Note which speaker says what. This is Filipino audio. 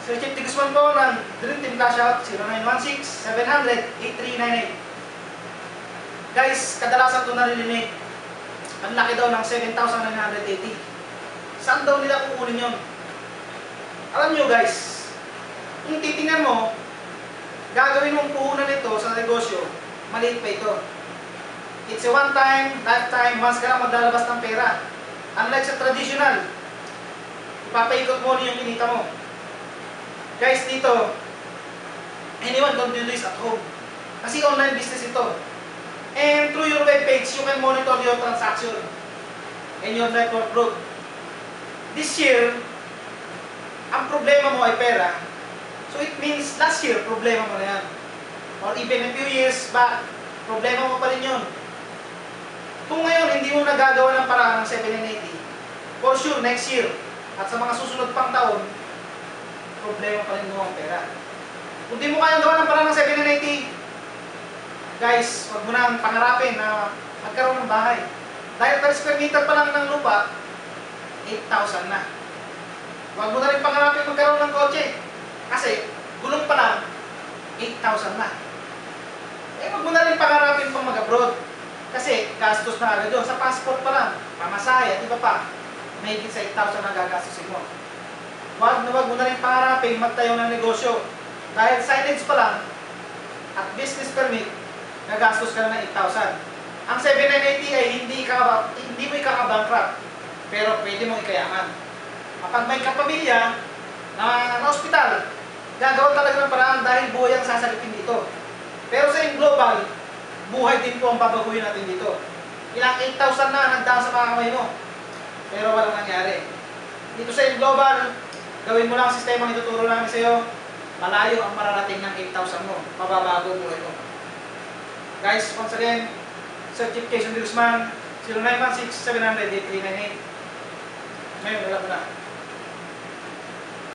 Speaker 1: Sir Chief de Guzman po ng Dream Team Cash Out 0916-700-8398. Guys, kadalasan ito naririnig. Ang laki daw ng 7,980. Saan daw nila kukunin yun? Alam nyo guys, kung titingnan mo, gagawin mong puhunan nito sa negosyo, maliit pa ito. It's a one time, lifetime, once ka lang maglalabas ng pera. Unlike sa traditional, ipapaikot mo yung kinita mo. Guys, dito, anyone can do this at home. Kasi online business ito. And through your web page, you can monitor your transaction and your network growth. This year, ang problema mo ay pera. So it means last year, problema mo na yan. Or even a few years back, problema mo pa rin yun. Kung ngayon hindi mo nagagawa ng paraan ng 780, for sure next year at sa mga susunod pang taon, problema pa rin mo ang pera. Kung di mo kayang gawa ng paraan ng 780, guys, wag mo nang pangarapin na magkaroon ng bahay. Dahil per square meter pa lang ng lupa, 8,000 na. Wag mo na rin pangarapin magkaroon ng kotse. Kasi gulong pa lang, 8,000 na. Eh, wag mo na rin pangarapin pang mag-abroad. Kasi gastos na agad yun. Sa passport pa lang, pamasahe at iba pa, may higit sa 8,000 na gagastusin mo. Wag mo na rin pangarapin magtayo ng negosyo. Dahil signage pa lang at business permit, nagastos ka na ng 8,000. Ang 7,980 ay hindi mo ikaka-bankrupt, pero pwede mong ikayaman. Kapag may kapamilya na hospital, gagawin talaga ng paraan dahil buhay ang sasalitin dito. Pero sa global, buhay din po ang babaguhin natin dito. Ilang 8,000 na nagdaan sa mga kamay mo, pero walang nangyari. Dito sa global, gawin mo lang ang sistema ang ituturo namin sa iyo, malayo ang mararating ng 8,000 mo, mababago ang buhay mo. Guys, once again, Sir Chief Jason de Guzman, 0916-700-8398. Ngayon, wala mo na.